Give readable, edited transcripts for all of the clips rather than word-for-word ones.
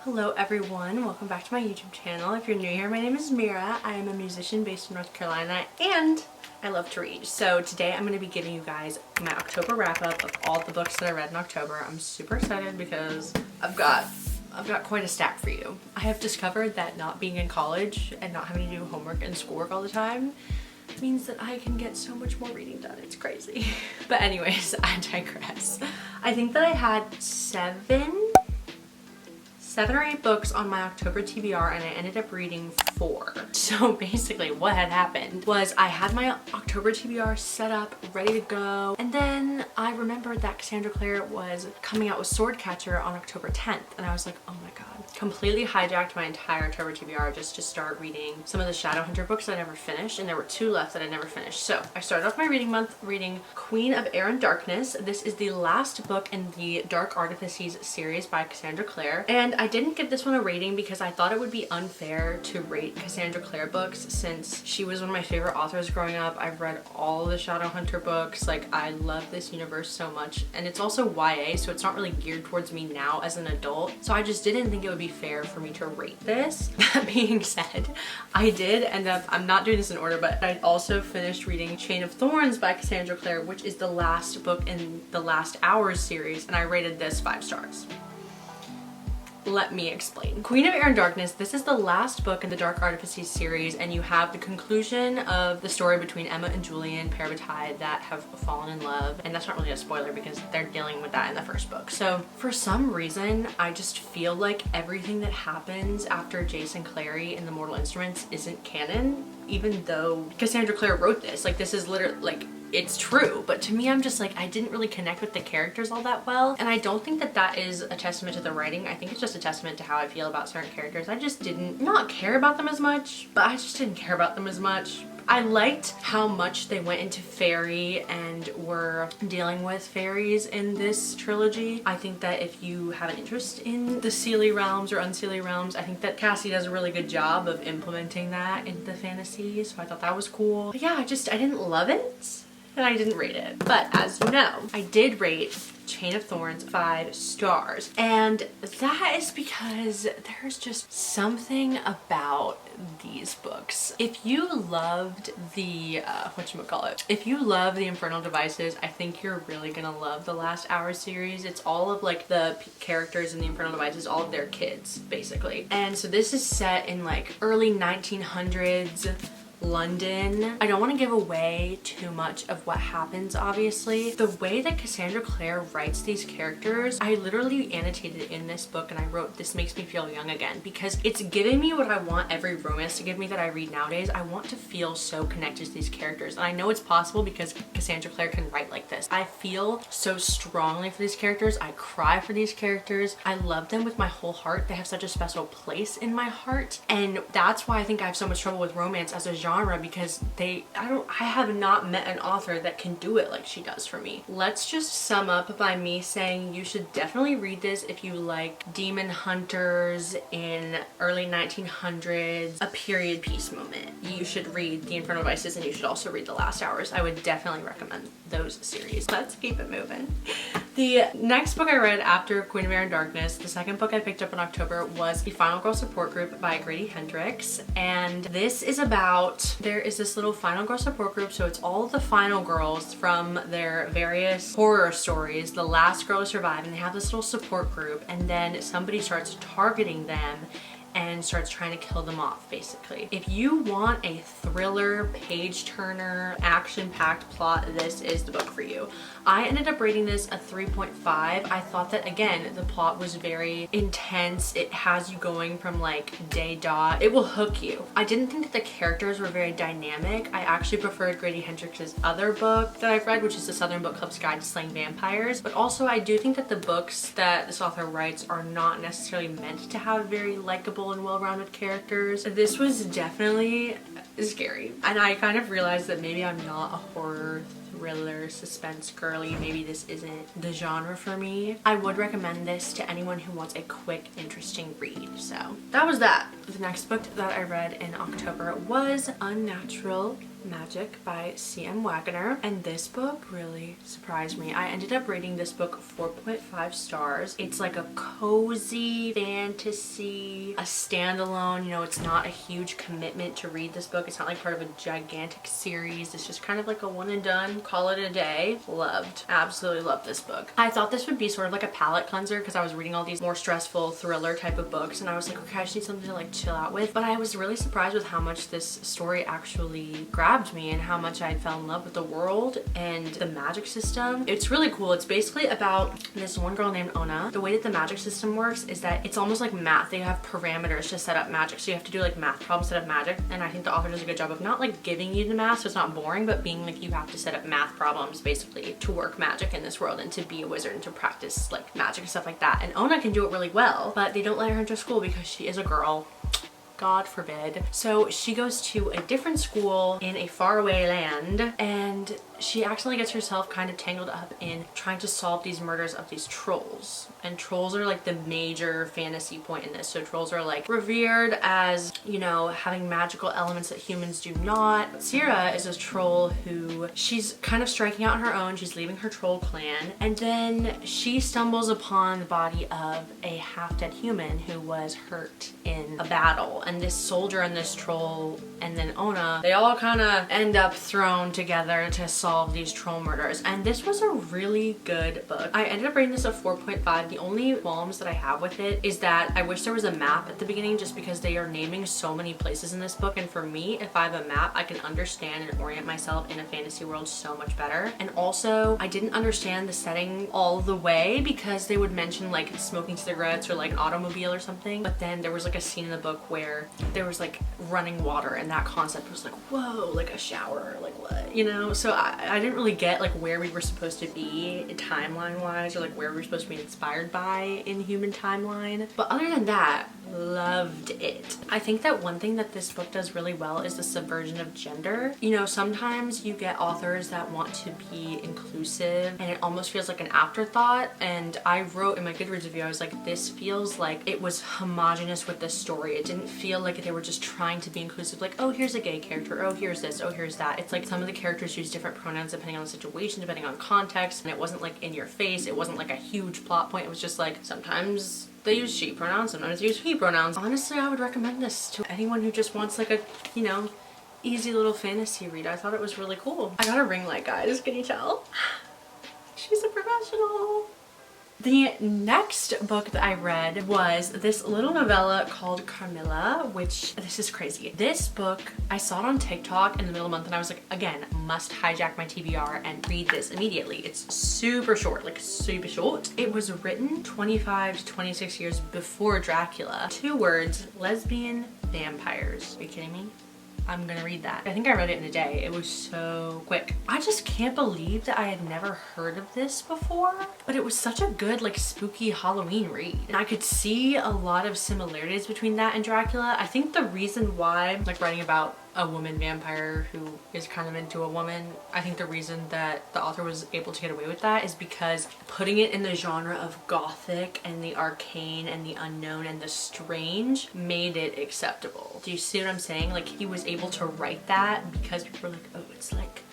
Hello everyone, welcome back to my YouTube channel. If you're new here, my name is Mira. I am a musician based in North Carolina and I love to read. So today I'm going to be giving you guys my October wrap up of all the books that I read in October. I'm super excited because I've got quite a stack for you. I have discovered that not being in college and not having to do homework and schoolwork all the time means that I can get so much more reading done. It's crazy. But anyways, I digress. I think that I had seven or eight books on my October TBR and I ended up reading 4. So basically what had happened was I had my October TBR set up, ready to go, and then I remembered that Cassandra Clare was coming out with Swordcatcher on October 10th and I was like, oh my god. Completely hijacked my entire October TBR just to start reading some of the Shadowhunter books that I never finished, and there were 2 left that I never finished. So I started off my reading month reading Queen of Air and Darkness. This is the last book in the Dark Artifices series by Cassandra Clare, and I didn't give this one a rating because I thought it would be unfair to rate Cassandra Clare books since she was one of my favorite authors growing up. I've read all the Shadowhunter books. Like, I love this universe so much, and it's also YA, so it's not really geared towards me now as an adult, so I just didn't think it would be fair for me to rate this. That being said, I did end up, I'm not doing this in order, but I also finished reading Chain of Thorns by Cassandra Clare, which is the last book in the Last Hours series, and I rated this 5 stars. Let me explain. Queen of Air and Darkness, this is the last book in the Dark Artifices series, and you have the conclusion of the story between Emma and Julian, pair of Tide, that have fallen in love, and that's not really a spoiler because they're dealing with that in the first book. So for some reason, I just feel like everything that happens after Jason Clary in The Mortal Instruments isn't canon, even though Cassandra Clare wrote this. Like, this is literally, like, it's true, but to me I'm just like, I didn't really connect with the characters all that well, and I don't think that that is a testament to the writing. I think it's just a testament to how I feel about certain characters. I just didn't not care about them as much, but I just didn't care about them as much. I liked how much they went into fairy and were dealing with fairies in this trilogy. I think that if you have an interest in the Seelie realms or unseelie realms, I think that Cassie does a really good job of implementing that into the fantasy, so I thought that was cool. But yeah, I didn't love it, and I didn't rate it. But as you know, I did rate Chain of Thorns 5 stars. And that is because there's just something about these books. If you loved the, if you love the Infernal Devices, I think you're really gonna love the Last Hour series. It's all of like the characters in the Infernal Devices, all of their kids, basically. And so this is set in like early 1900s London. I don't want to give away too much of what happens, obviously. The way that Cassandra Clare writes these characters, I literally annotated in this book and I wrote, this makes me feel young again, because it's giving me what I want every romance to give me that I read nowadays. I want to feel so connected to these characters, and I know it's possible because Cassandra Clare can write like this. I feel so strongly for these characters. I cry for these characters. I love them with my whole heart. They have such a special place in my heart, and that's why I think I have so much trouble with romance as a genre, because I have not met an author that can do it like she does for me. Let's just sum up by me saying you should definitely read this if you like demon hunters in early 1900s, a period piece moment. You should read The Infernal Devices, and you should also read The Last Hours. I would definitely recommend those series. Let's keep it moving. The next book I read after Queen of Air and Darkness, the second book I picked up in October, was The Final Girl Support Group by Grady Hendrix. And this is about, there is this little Final Girl support group, so it's all the final girls from their various horror stories, the last girl to survive, and they have this little support group, and then somebody starts targeting them and starts trying to kill them off, basically. If you want a thriller, page-turner, action-packed plot, this is the book for you. I ended up rating this a 3.5. I thought that, again, the plot was very intense. It has you going from like day dot. It will hook you. I didn't think that the characters were very dynamic. I actually preferred Grady Hendrix's other book that I've read, which is The Southern Book Club's Guide to Slaying Vampires. But also, I do think that the books that this author writes are not necessarily meant to have very likable and well-rounded characters. This was definitely scary, and I kind of realized that maybe I'm not a horror thriller suspense girly. Maybe this isn't the genre for me. I would recommend this to anyone who wants a quick, interesting read. So that was that. The next book that I read in October was Unnatural Magic by C.M. Wagner, and this book really surprised me. I ended up rating this book 4.5 stars. It's like a cozy fantasy, a standalone, you know, it's not a huge commitment to read this book. It's not like part of a gigantic series. It's just kind of like a one and done, call it a day. Loved, absolutely loved this book. I thought this would be sort of like a palate cleanser because I was reading all these more stressful thriller type of books, and I was like, okay, I just need something to like chill out with. But I was really surprised with how much this story actually grabbed me and how much I fell in love with the world and the magic system. It's really cool. It's basically about this one girl named Ona. The way that the magic system works is that it's almost like math. They have parameters to set up magic, so you have to do like math problems set up magic, and I think the author does a good job of not like giving you the math so it's not boring, but being like you have to set up math problems basically to work magic in this world and to be a wizard and to practice like magic and stuff like that. And Ona can do it really well, but they don't let her into school because she is a girl. God forbid. So she goes to a different school in a faraway land, and she accidentally gets herself kind of tangled up in trying to solve these murders of these trolls. And trolls are like the major fantasy point in this. So trolls are like revered as, you know, having magical elements that humans do not. Sierra is a troll who she's kind of striking out on her own. She's leaving her troll clan, and then she stumbles upon the body of a half-dead human who was hurt in a battle. And this soldier and this troll and then Ona, they all kind of end up thrown together to solve these troll murders. And this was a really good book. I ended up rating this a 4.5. The only qualms that I have with it is that I wish there was a map at the beginning, just because they are naming so many places in this book, and for me, if I have a map, I can understand and orient myself in a fantasy world so much better. And also, I didn't understand the setting all the way because they would mention like smoking cigarettes or like an automobile or something, but then there was like a scene in the book where there was like running water, and that concept was like, whoa, like a shower, like what, you know? So I didn't really get like where we were supposed to be timeline wise, or like where we were supposed to be inspired by in human timeline. But other than that, loved it. I think that one thing that this book does really well is the subversion of gender. You know, sometimes you get authors that want to be inclusive and it almost feels like an afterthought, and I wrote in my Goodreads review, I was like, this feels like it was homogenous with this story. It didn't feel like they were just trying to be inclusive, like, oh, here's a gay character, oh, here's this, oh, here's that. It's like some of the characters use different pronouns depending on the situation, depending on context, and it wasn't like in your face. It wasn't like a huge plot point. It was just like sometimes they use she pronouns, sometimes they use he pronouns. Honestly, I would recommend this to anyone who just wants like a, you know, easy little fantasy read. I thought it was really cool. I got a ring light, guys. Can you tell? She's a professional. The next book that I read was this little novella called Carmilla, which, this is crazy. This book, I saw it on TikTok in the middle of the month and I was like, again, must hijack my TBR and read this immediately. It's super short, like super short. It was written 25 to 26 years before Dracula. 2 words, lesbian vampires. Are you kidding me? I'm gonna read that. I think I read it in a day. It was so quick. I just can't believe that I had never heard of this before, but it was such a good like spooky Halloween read. And I could see a lot of similarities between that and Dracula. I think the reason why, like writing about a woman vampire who is kind of into a woman, I think the reason that the author was able to get away with that is because putting it in the genre of gothic and the arcane and the unknown and the strange made it acceptable. Do you see what I'm saying? Like, he was able to write that because people were like, oh, it's like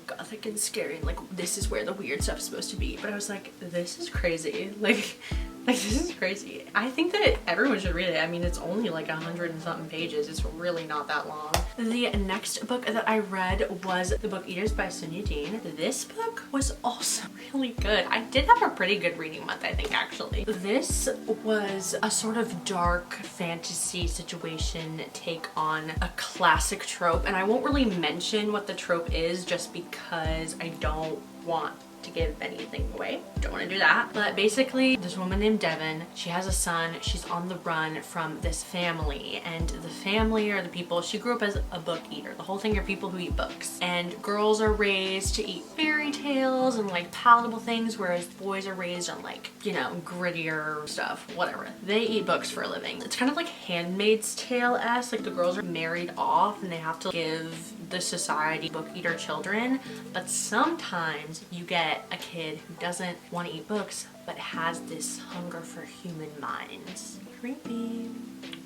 gothic and scary and like this is where the weird stuff is supposed to be. But I was like, this is crazy. Like this is crazy. I think that everyone should read it. I mean, it's only like 100 and something pages. It's really not that long. The next book that I read was The Book Eaters by Sun Yudin. This book was also really good. I did have a pretty good reading month, I think, actually. This was a sort of dark fantasy situation take on a classic trope, and I won't really mention what the trope is just because I don't want to give anything away. Don't want to do that. But basically, this woman named Devon, she has a son. She's on the run from this family, and the family are the people, she grew up as a book eater. The whole thing are people who eat books, and girls are raised to eat fairy tales and like palatable things, whereas boys are raised on like, you know, grittier stuff, whatever. They eat books for a living. It's kind of like Handmaid's Tale-esque. Like, the girls are married off and they have to give the society book eater children, but sometimes you get a kid who doesn't want to eat books but has this hunger for human minds. Creepy.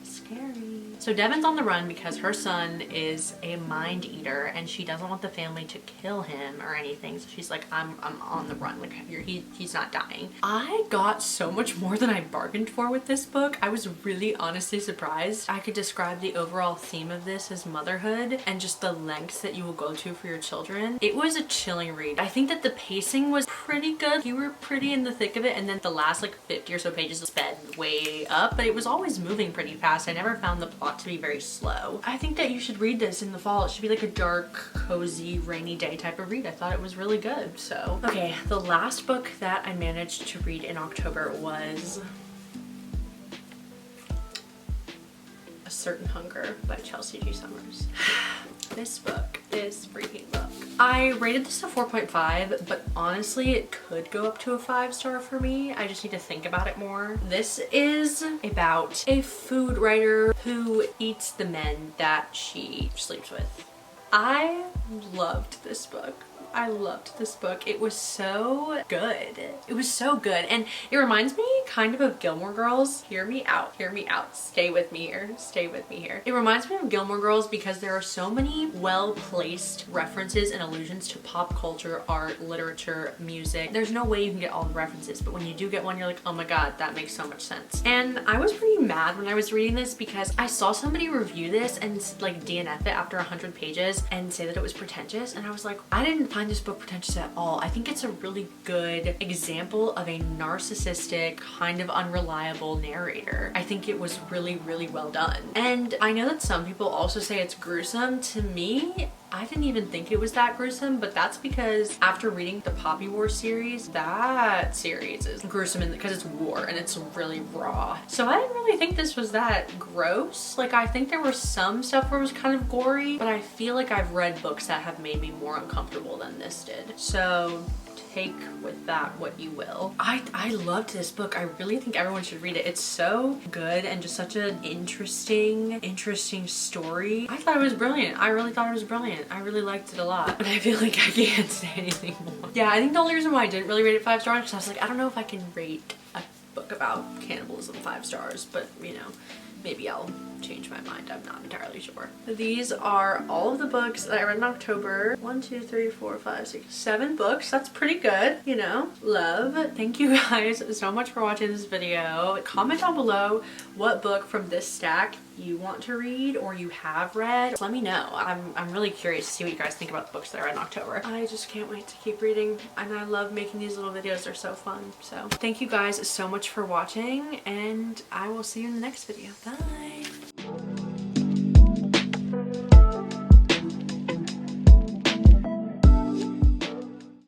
Scary. So Devon's on the run because her son is a mind eater and she doesn't want the family to kill him or anything. So she's like, I'm on the run. Like he's not dying. I got so much more than I bargained for with this book. I was really honestly surprised. I could describe the overall theme of this as motherhood and just the lengths that you will go to for your children. It was a chilling read. I think that the pacing was pretty good. You were pretty in the thick of it, and then the last like 50 or so pages sped way up, but it was always moving pretty fast. I never found the plot to be very slow. I think that you should read this in the fall. It should be like a dark, cozy, rainy day type of read. I thought it was really good. So, okay, the last book that I managed to read in October was A Certain Hunger by Chelsea G. Summers. This freaking book. I rated this a 4.5, but honestly it could go up to a 5-star for me. I just need to think about it more. This is about a food writer who eats the men that she sleeps with. I loved this book. I loved this book. It was so good. It was so good. And it reminds me kind of Gilmore Girls. Hear me out. Hear me out. Stay with me here. Stay with me here. It reminds me of Gilmore Girls because there are so many well-placed references and allusions to pop culture, art, literature, music. There's no way you can get all the references, but when you do get one, you're like, oh my god, that makes so much sense. And I was pretty mad when I was reading this because I saw somebody review this and like DNF it after 100 pages and say that it was pretentious, and I was like, I didn't find this book pretentious at all. I think it's a really good example of a narcissistic, kind of unreliable narrator. I think it was really, really well done. And I know that some people also say it's gruesome. To me, I didn't even think it was that gruesome, but that's because after reading the Poppy War series, that series is gruesome because it's war and it's really raw. So I didn't really think this was that gross. Like, I think there was some stuff where it was kind of gory, but I feel like I've read books that have made me more uncomfortable than this did. So take with that what you will. I loved this book. I really think everyone should read it. It's so good and just such an interesting story. I thought it was brilliant. I really thought it was brilliant. I really liked it a lot, but I feel like I can't say anything more. Yeah, I think the only reason why I didn't really rate it 5 stars because I was like, I don't know if I can rate a book about cannibalism 5 stars, but you know, maybe I'll change my mind. I'm not entirely sure. These are all of the books that I read in October. 1, 2, 3, 4, 5, 6, 7 books. That's pretty good, you know. Love. Thank you guys so much for watching this video. Comment down below what book from this stack you want to read or you have read. Let me know. I'm really curious to see what you guys think about the books that I read in October. I just can't wait to keep reading, and I love making these little videos. They're so fun. So thank you guys so much for watching, and I will see you in the next video. Bye.